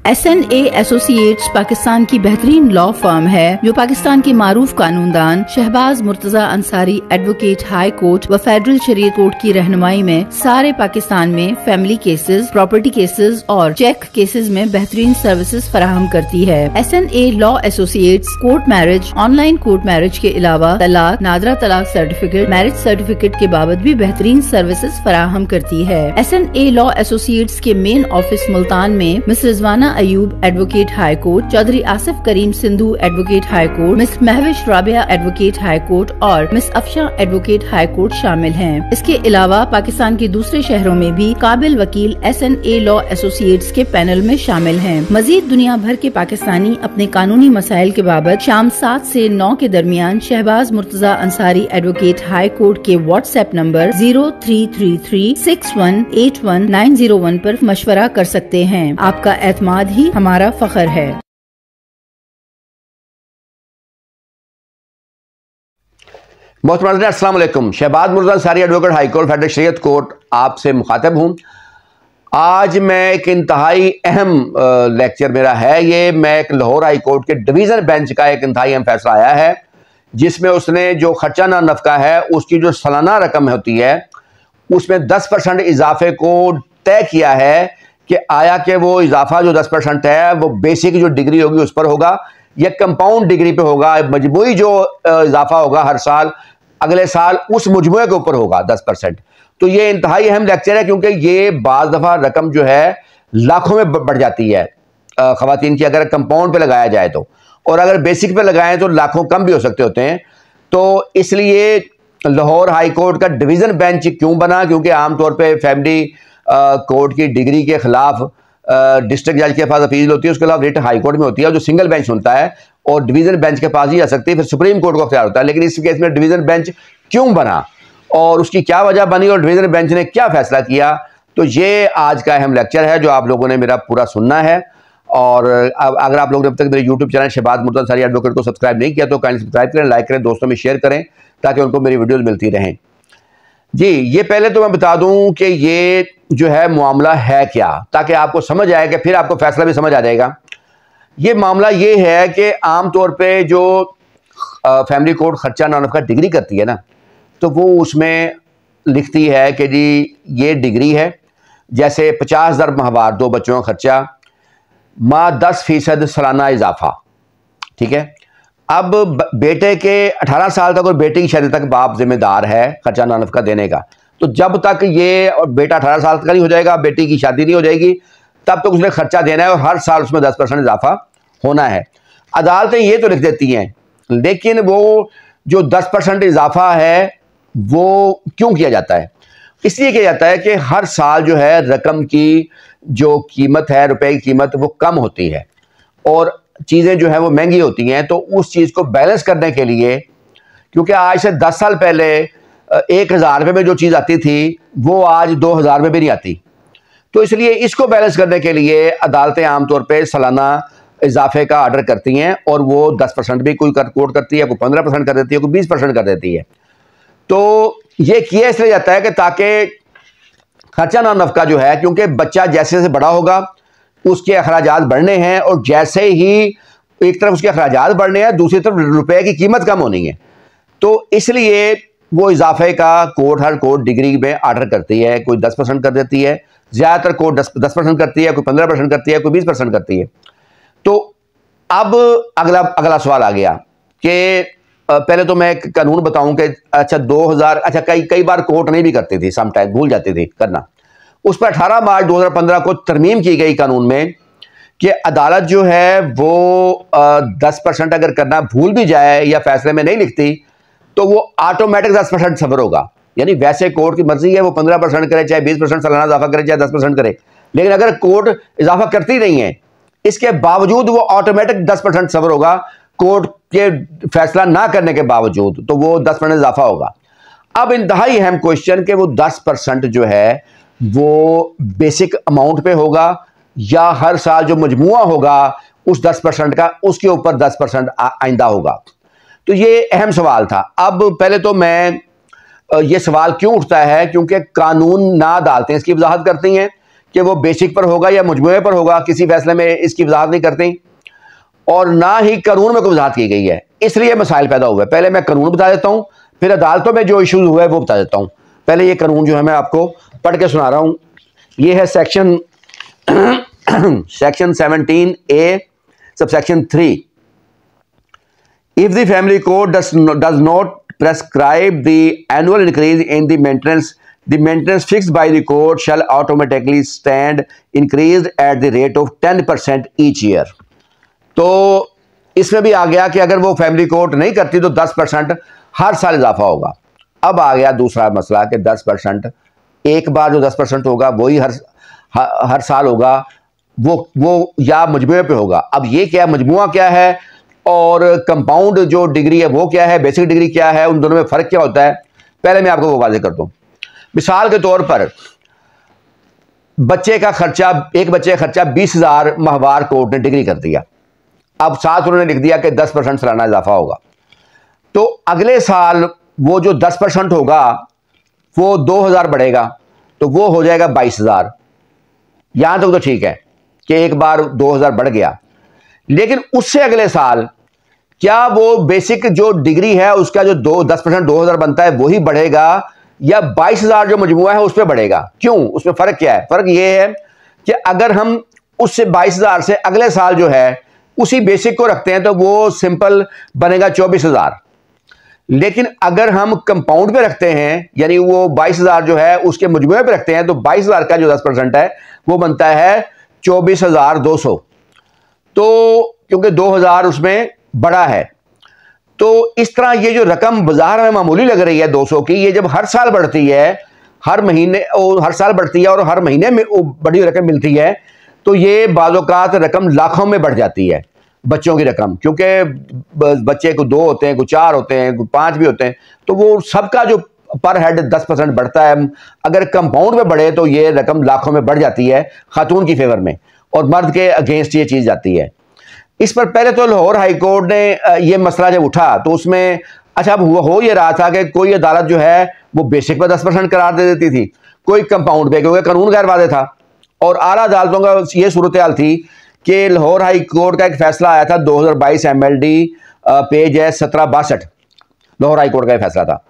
SNA associates Pakistan की बेहतरीन law firm है जो पाकिस्तान के मारूफ कानूनदान Shahbaz Murtaza Ansari advocate high court व फेडरल शरीयत कोर्ट की रहनुमाई में सारे पाकिस्तान में फैमिली केसेस, प्रॉपर्टी केसेस और चेक केसेस में बेहतरीन सर्विसेज फराहम करती है। SNA law associates court marriage, online court marriage के अलावा तलाक, नादरा तलाक सर्टिफिकेट, मैरिज सर्टिफिकेट के बाबत भी बेहतरीन सर्विसेज फराहम करती है। SNA लॉ एसोसिएट्स के मेन ऑफिस मुल्तान में miss Rizwana Ayub advocate high court, Chaudhry Asif Karim Sindhu advocate high court, miss Mahvish Rabia advocate high court और miss Afsha advocate high court शामिल हैं। इसके अलावा पाकिस्तान के दूसरे शहरों में भी काबिल वकील SNA लॉ एसोसिएट्स के पैनल में शामिल हैं। मजीद दुनिया भर के पाकिस्तानी अपने कानूनी मसाइल के बाबत शाम 7 से 9 के दरमियान Shahbaz Murtaza Ansari advocate high court के व्हाट्सएप नंबर 0333618191 पर मशवरा कर सकते हैं। आपका एतमाद ही हमारा फख्र है। अस्सलाम वालेकुम। Shahbaz Murtaza Ansari advocate high court federal शरीयत कोर्ट आपसे मुखातब हूँ। आज मैं एक इंतहाई अहम लेक्चर मेरा है ये, मैं एक लाहौर हाई कोर्ट के डिवीज़न बेंच का एक इंतहाई अहम फैसला आया है जिसमें उसने जो खर्चा ना नफका है उसकी जो सालाना रकम होती है उसमें 10% इजाफे को तय किया है कि आया कि वो इजाफा जो 10% है वो बेसिक जो डिग्री होगी उस पर होगा या कंपाउंड डिग्री पे होगा, मजमूई जो इजाफा होगा हर साल अगले साल उस मजमूए के ऊपर होगा 10%। तो ये इंतहाई अहम लेक्चर है क्योंकि ये बाज़ दफ़ा रकम जो है लाखों में बढ़ जाती है ख़वातीन की अगर कंपाउंड पे लगाया जाए तो, और अगर बेसिक पे लगाएं तो लाखों कम भी हो सकते होते हैं। तो इसलिए लाहौर हाई कोर्ट का डिवीज़न बेंच क्यों बना, क्योंकि आमतौर पर फैमिली कोर्ट की डिग्री के खिलाफ डिस्ट्रिक्ट जज के पास अपील होती है, उसके अलावा रिट हाई कोर्ट में होती है जो सिंगल बेंच होता है और डिवीज़न बेंच के पास ही आ सकती है, फिर सुप्रीम कोर्ट को अख्तियार होता है। लेकिन इस केस में डिवीज़न बेंच क्यों बना और उसकी क्या वजह बनी और डिवीज़न बेंच ने क्या फैसला किया, तो ये आज का अहम लेक्चर है जो आप लोगों ने मेरा पूरा सुनना है। और अगर आप लोगों ने अब तक मेरे YouTube channel Shahbaz Murtaza Ansari advocate को सब्सक्राइब नहीं किया तो काइंडली सब्सक्राइब करें, लाइक करें, दोस्तों में शेयर करें ताकि उनको मेरी वीडियोज़ मिलती रहें। जी, ये पहले तो मैं बता दूं कि ये जो है मामला है क्या, ताकि आपको समझ आए कि फिर आपको फैसला भी समझ आ जाएगा। ये मामला ये है कि आम तौर पे जो फैमिली कोर्ट खर्चा ना नफका डिग्री करती है ना, तो वो उसमें लिखती है कि जी ये डिग्री है, जैसे 50,000 माहवार 2 बच्चों का खर्चा, माँ 10% सालाना इजाफा, ठीक है। अब बेटे के 18 साल तक और बेटे की शादी तक बाप जिम्मेदार है खर्चा ना नफका देने का। तो जब तक ये और बेटा 18 साल तक नहीं हो जाएगा, बेटी की शादी नहीं हो जाएगी, तब तक उसने खर्चा देना है और हर साल उसमें 10% इजाफा होना है। अदालतें ये तो लिख देती हैं, लेकिन वो जो 10% इजाफा है वो क्यों किया जाता है? इसलिए किया जाता है कि हर साल जो है रकम की जो कीमत है, रुपए की कीमत, वो कम होती है और चीज़ें जो है वो महंगी होती हैं। तो उस चीज़ को बैलेंस करने के लिए, क्योंकि आज से 10 साल पहले 1,000 रुपये में जो चीज़ आती थी वो आज 2,000 रुपये भी नहीं आती, तो इसलिए इसको बैलेंस करने के लिए अदालतें आमतौर पे सालाना इजाफे का आर्डर करती हैं और वो 10% भी कोई कोट करती है, कोई 15% कर देती है, कोई 20% कर देती है। तो ये किया इसलिए जाता है कि ताकि खर्चा ना नफका जो है, क्योंकि बच्चा जैसे जैसे बड़ा होगा उसके अखराजात बढ़ने हैं और जैसे ही एक तरफ उसके अखराजात बढ़ने हैं दूसरी तरफ रुपए की कीमत कम होनी है, तो इसलिए वो इजाफे का कोर्ट हर कोर्ट डिग्री में आर्डर करती है। कोई 10% कर देती है, ज़्यादातर कोर्ट 10% करती है, कोई 15% करती है, कोई 20% करती है। तो अब अगला सवाल आ गया कि पहले तो मैं एक कानून बताऊं कि अच्छा 2000 अच्छा कई बार कोर्ट नहीं भी करती थी, समटाइम भूल जाती थी करना। उस पर 18 मार्च 2015 को तरमीम की गई कानून में कि अदालत जो है वो 10% अगर करना भूल भी जाए या फैसले में नहीं लिखती तो वो ऑटोमेटिक 10% सफर होगा। यानी वैसे कोर्ट की मर्जी है वो 15% करे, चाहे 20% सालाना इजाफा करे, चाहे 10% करे, लेकिन अगर कोर्ट इजाफा करती नहीं है इसके बावजूद वो ऑटोमेटिक 10% सफर होगा, कोर्ट के फैसला ना करने के बावजूद, तो वो 10% इजाफा होगा। अब इंतहाई अहम क्वेश्चन कि वो 10% जो है वो बेसिक अमाउंट पे होगा या हर साल जो मजमुआ होगा उस 10% का उसके ऊपर 10% आइंदा होगा। तो ये अहम सवाल था। अब पहले तो मैं ये सवाल क्यों उठता है, क्योंकि कानून ना अदालतें इसकी वजाहत करती हैं कि वो बेसिक पर होगा या मजमूए पर होगा, किसी फैसले में इसकी वजाहत नहीं करती, और ना ही कानून में कोई वजाहत की गई है। इसलिए मसाइल पैदा हुए। पहले मैं कानून बता देता हूँ, फिर अदालतों में जो इशूज हुए वो बता देता हूँ। पहले ये कानून जो है मैं आपको पढ़ के सुना रहा हूँ। ये है section section 17A subsection 3। If the family code does not prescribe the annual increase in the maintenance fixed by the court shall automatically stand increased at the rate of 10% each year। तो इसमें भी आ गया कि अगर वो family court नहीं करती तो 10% हर साल इजाफा होगा। अब आ गया दूसरा मसला कि 10% एक बार जो 10% होगा वही हर साल होगा, वो या मजमूए पे होगा। अब ये क्या मजमुआ क्या है और कंपाउंड जो डिग्री है वो क्या है, बेसिक डिग्री क्या है, उन दोनों में फ़र्क क्या होता है, पहले मैं आपको वो वाज़ेह कर दूं। मिसाल के तौर पर बच्चे का खर्चा, एक बच्चे का खर्चा 20,000 माहवार कोर्ट ने डिग्री कर दिया। अब साथ उन्होंने लिख दिया कि 10% सालाना इजाफा होगा, तो अगले साल वो जो 10% होगा वो 2,000 बढ़ेगा, तो वो हो जाएगा 22,000। यहां तक तो ठीक है कि एक बार 2,000 बढ़ गया, लेकिन उससे अगले साल क्या वो बेसिक जो डिग्री है उसका जो 10% 2,000 बनता है वही बढ़ेगा या 22,000 जो मजमुआ है उस पर बढ़ेगा? क्यों, उसमें फ़र्क क्या है? फ़र्क ये है कि अगर हम उससे 22,000 से अगले साल जो है उसी बेसिक को रखते हैं तो वो सिंपल बनेगा 24,000, लेकिन अगर हम कंपाउंड पे रखते हैं यानी वो 22,000 जो है उसके मजमुए पे रखते हैं तो 22,000 का जो 10% है वो बनता है 24,200। तो क्योंकि 2,000 उसमें बड़ा है, तो इस तरह ये जो रकम बाजार में मामूली लग रही है 200 की, ये जब हर साल बढ़ती है, हर महीने हर साल बढ़ती है और हर महीने में बड़ी रकम मिलती है, तो ये बाज़-औक़ात रकम लाखों में बढ़ जाती है बच्चों की रकम, क्योंकि बच्चे को 2 होते हैं, को 4 होते हैं, को 5 भी होते हैं, तो वो सबका जो पर हेड 10% बढ़ता है। अगर कंपाउंड में बढ़े तो ये रकम लाखों में बढ़ जाती है खातून की फेवर में, और मर्द के अगेंस्ट ये चीज़ जाती है। इस पर पहले तो लाहौर हाई कोर्ट ने ये मसला जब उठा तो उसमें अच्छा हो ये रहा था कि कोई अदालत जो है वो बेसिक पर 10% करार दे देती थी, कोई कंपाउंड पे, क्योंकि कानून गैर वाज़ेह था। और आला अदालतों का ये सूरत हाल थी कि लाहौर हाई कोर्ट का एक फैसला आया था 2022 MLD पेज है 1762, लाहौर हाई कोर्ट का फैसला था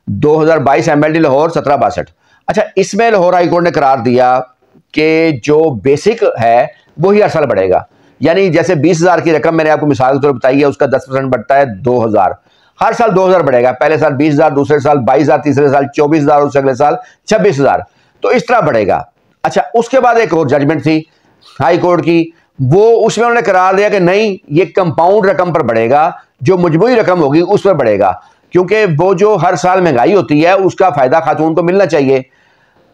2022 MLD लाहौर 1762। अच्छा, इसमें लाहौर हाई कोर्ट ने करार दिया कि जो बेसिक है वही हर साल बढ़ेगा, यानी जैसे 20,000 की रकम मैंने आपको मिसाल के तौर पर बताई है, उसका 10% बढ़ता है 2,000, हर साल 2,000 बढ़ेगा। पहले साल 20,000, दूसरे साल 22,000, तीसरे साल 24,000, उससे अगले साल 26,000, तो इस तरह बढ़ेगा। अच्छा, उसके बाद एक और जजमेंट थी हाई कोर्ट की, वो उसमें उन्होंने करार दिया कि नहीं, ये कंपाउंड रकम पर बढ़ेगा, जो मजमूई रकम होगी उस पर बढ़ेगा, क्योंकि वो जो हर साल महंगाई होती है उसका फ़ायदा खातून को मिलना चाहिए।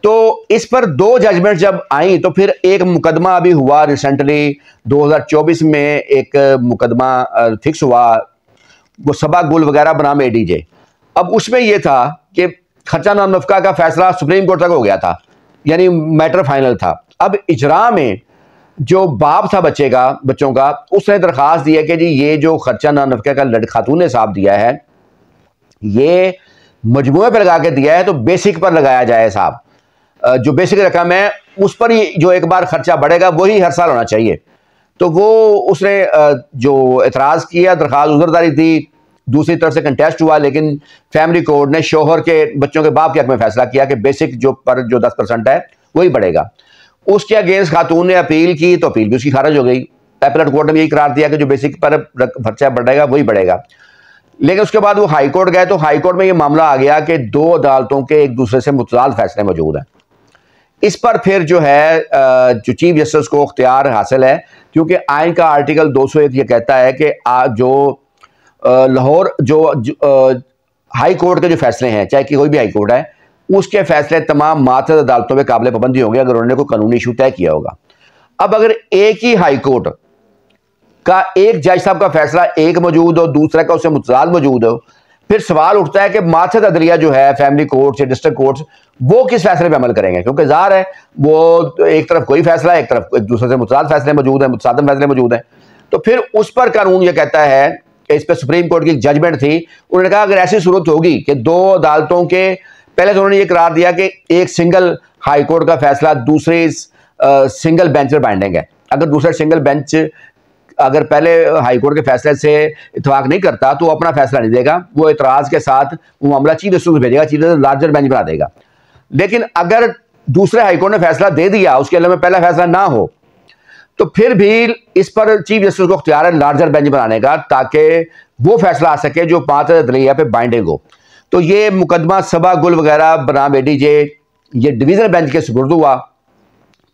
तो इस पर 2 जजमेंट जब आई तो फिर एक मुकदमा अभी हुआ रिसेंटली 2024 में, एक मुकदमा फिक्स हुआ, वो सबा गुल वगैरह बनाम ADJ। अब उसमें यह था कि खर्चा नाम नफका का फैसला सुप्रीम कोर्ट तक हो गया था, यानी मैटर फाइनल था। अब इजरा में जो बाप था बच्चों का, उसने दरख्वास्त दी है कि जी ये जो खर्चा नाम नफका का खातून ने साहब दिया है ये मजमूए पर लगा के दिया है, तो बेसिक पर लगाया जाए साहब, जो बेसिक रकम है उस पर ही जो एक बार खर्चा बढ़ेगा वही हर साल होना चाहिए। तो वो उसने जो एतराज़ किया, दरख्वास्त उज़रदारी थी, दूसरी तरफ से कंटेस्ट हुआ, लेकिन फैमिली कोर्ट ने शोहर के बच्चों के बाप के हक में फैसला किया कि बेसिक जो 10% है वही बढ़ेगा। उसके अगेंस्ट खातून ने अपील की तो अपील भी उसकी खारिज हो गई। एपलेट कोर्ट ने यही करार दिया कि जो बेसिक पर खर्चा बढ़ेगा वही बढ़ेगा। लेकिन उसके बाद वो हाई कोर्ट गए तो हाई कोर्ट में ये मामला आ गया कि 2 अदालतों के एक दूसरे से मुतजाद फैसले मौजूद हैं। इस पर फिर जो है जो चीफ जस्टिस को इख्तियार हासिल है, क्योंकि आइन का आर्टिकल 201 ये कहता है कि जो लाहौर जो हाई कोर्ट के जो फैसले हैं, चाहे कि कोई भी हाई कोर्ट है, उसके फैसले तमाम मातहत अदालतों में काबिल पाबंदी होंगे अगर उन्होंने कोई कानूनी इशू तय किया होगा। अब अगर एक ही हाई कोर्ट का एक जज साहब का फैसला एक मौजूद हो, दूसरा का उससे मुतजाद मौजूद हो, फिर सवाल उठता है कि मातहत अदलिया जो है फैमिली कोर्ट या डिस्ट्रिक्ट कोर्ट्स, वो किस फैसले पे अमल करेंगे, क्योंकि ज़ाहिर है वो एक तरफ कोई फैसला है, एक तरफ एक दूसरे से मुतजाद फैसले मौजूद हैं, मुतसादम फैसले मौजूद हैं। तो फिर उस पर कानून ये कहता है कि इस पर सुप्रीम कोर्ट की जजमेंट थी, उन्होंने कहा अगर ऐसी सूरत होगी कि 2 अदालतों के, पहले तो उन्होंने ये करार दिया कि एक सिंगल हाई कोर्ट का फैसला दूसरे सिंगल बेंच पर बाइंडिंग है। अगर दूसरा सिंगल बेंच अगर पहले हाई कोर्ट के फैसले से इत्तेफाक नहीं करता तो वो अपना फैसला नहीं देगा, वो इतराज़ के साथ वो मामला चीफ जस्टिस को भेजेगा, चीफ जस्टिस लार्जर बेंच बना देगा। लेकिन अगर दूसरे हाई कोर्ट ने फैसला दे दिया, उसके अलावा पहला फैसला ना हो, तो फिर भी इस पर चीफ जस्टिस को इख्तियार है लार्जर बेंच बनाने का, ताकि वो फैसला आ सके जो 5 दलिया पे बाइंडिंग हो। तो ये मुकदमा सबा गुल वगैरह बनाम एडीजे ये डिवीजन बेंच के सुपुर्द हुआ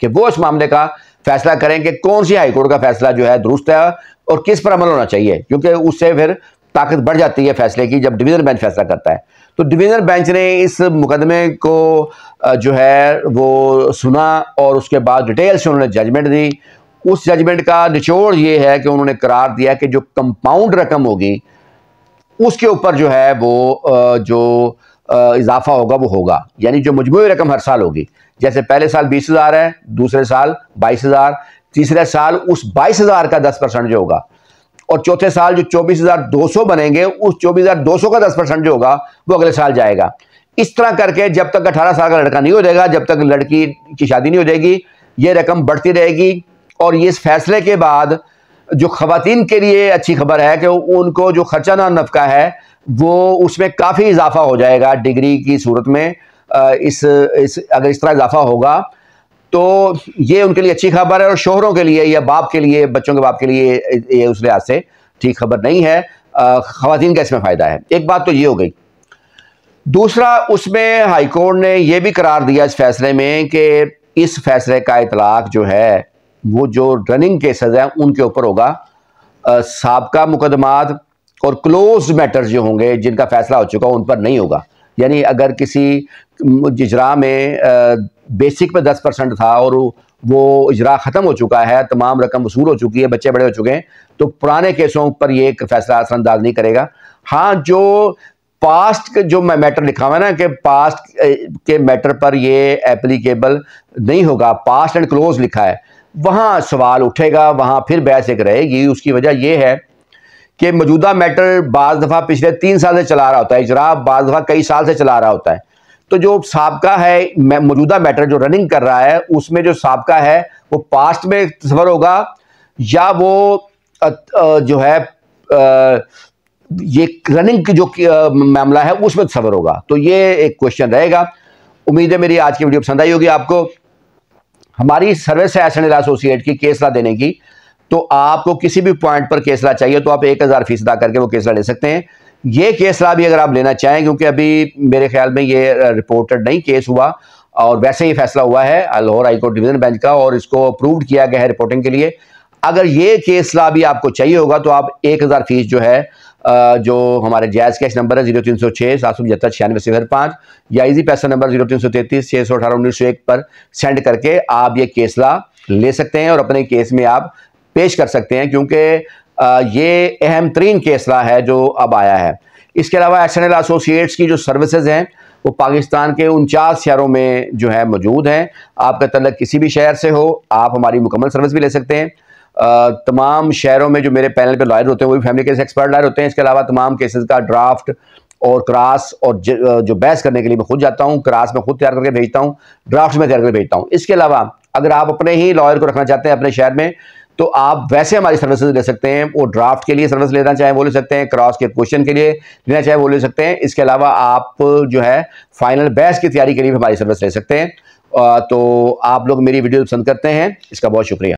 कि वो इस मामले का फैसला करें कि कौन सी हाईकोर्ट का फैसला जो है दुरुस्त है और किस पर अमल होना चाहिए, क्योंकि उससे फिर ताकत बढ़ जाती है फैसले की जब डिवीजन बेंच फैसला करता है। तो डिवीजन बेंच ने इस मुकदमे को जो है वो सुना और उसके बाद डिटेल से उन्होंने जजमेंट दी। उस जजमेंट का निचोड़ ये है कि उन्होंने करार दिया कि जो कंपाउंड रकम होगी उसके ऊपर जो है वो जो इजाफा होगा वो होगा, यानी जो मजमूई रकम हर साल होगी, जैसे पहले साल 20,000 है, दूसरे साल 22,000, तीसरे साल उस 22,000 का 10% जो होगा, और चौथे साल जो 24,200 बनेंगे उस 24,200 का 10% जो होगा वो अगले साल जाएगा। इस तरह करके जब तक 18 साल का लड़का नहीं हो जाएगा, जब तक लड़की की शादी नहीं हो जाएगी, ये रकम बढ़ती रहेगी। और इस फैसले के बाद जो खवातीन के लिए अच्छी खबर है कि उनको जो खर्चा ना नफका है वो उसमें काफ़ी इजाफा हो जाएगा डिग्री की सूरत में। अगर इस तरह इजाफा होगा तो ये उनके लिए अच्छी खबर है, और शोहरों के लिए या बाप के लिए, बच्चों के बाप के लिए ये उस लिहाज से ठीक खबर नहीं है। खवातीन का इसमें फ़ायदा है। एक बात तो ये हो गई। दूसरा, उसमें हाई कोर्ट ने यह भी करार दिया इस फैसले में कि इस फैसले का इतलाक जो है वो जो रनिंग केसेस हैं उनके ऊपर होगा, साबका मुकदमात और क्लोज मैटर्स जो होंगे जिनका फैसला हो चुका उन पर नहीं होगा। यानी अगर किसी इजरा में बेसिक पे 10% था और वो इजरा ख़त्म हो चुका है, तमाम रकम वसूल हो चुकी है, बच्चे बड़े हो चुके हैं, तो पुराने केसों पर ये फैसला असरअंदाज नहीं करेगा। हाँ, जो पास्ट जो मैटर लिखा हुआ है ना कि पास्ट के मैटर पर ये एप्लीकेबल नहीं होगा, पास्ट एंड क्लोज लिखा है, वहाँ सवाल उठेगा, वहाँ फिर बहस एक रहेगी। उसकी वजह यह है कि मौजूदा मैटर बाज़ दफ़ा पिछले 3 साल से चला रहा होता है, इजरा बाज़ दफ़ा कई साल से चला रहा होता है। तो जो साबका है मौजूदा मैटर जो रनिंग कर रहा है उसमें जो साबका है वो पास्ट में सफ़र होगा या वो जो है ये रनिंग की जो मामला है उसमें सफ़र होगा। तो ये एक क्वेश्चन रहेगा। उम्मीद है मेरी आज की वीडियो पसंद आई होगी आपको। हमारी सर्विस है एसएनएल एसोसिएट की केस ला देने की, तो आपको किसी भी पॉइंट पर केस ला चाहिए तो आप 1000 फीस अदा करके वो केस ला ले सकते हैं। ये केस ला भी अगर आप लेना चाहें, क्योंकि अभी मेरे ख्याल में ये रिपोर्टेड नहीं केस हुआ और वैसे ही फैसला हुआ है Lahore high court division bench का और इसको अप्रूव्ड किया गया है रिपोर्टिंग के लिए। अगर ये केस ला भी आपको चाहिए होगा तो आप 1000 फीस जो है जो हमारे जायज़ कैश नंबर है 0306 775 9605 या इजी पैसा नंबर 0333 618 1901 पर सेंड करके आप ये केस ला ले सकते हैं और अपने केस में आप पेश कर सकते हैं, क्योंकि ये अहम तरीन केसला है जो अब आया है। इसके अलावा एसएनएल एसोसिएट्स की जो सर्विसेज हैं वो पाकिस्तान के 49 शहरों में जो है मौजूद हैं। आपका तल्लुक किसी भी शहर से हो, आप हमारी मुकम्मल सर्विस भी ले सकते हैं। तमाम शहरों में जो मेरे पैनल पे लॉयर होते हैं वो भी फैमिली केस एक्सपर्ट लॉयर होते हैं। इसके अलावा तमाम केसेस का ड्राफ्ट और क्रास और जो बहस करने के लिए मैं खुद जाता हूँ, क्रास में खुद तैयार करके भेजता हूँ, ड्राफ्ट में तैयार करके भेजता हूँ। इसके अलावा अगर आप अपने ही लॉयर को रखना चाहते हैं अपने शहर में तो आप वैसे हमारी सर्विसेज ले सकते हैं। वो ड्राफ्ट के लिए सर्विस लेना चाहे वो ले सकते हैं, क्रॉस के क्वेश्चन के लिए लेना चाहे वो ले सकते हैं। इसके अलावा आप जो है फाइनल बहस की तैयारी के लिए भी हमारी सर्विस ले सकते हैं। तो आप लोग मेरी वीडियो पसंद करते हैं, इसका बहुत शुक्रिया।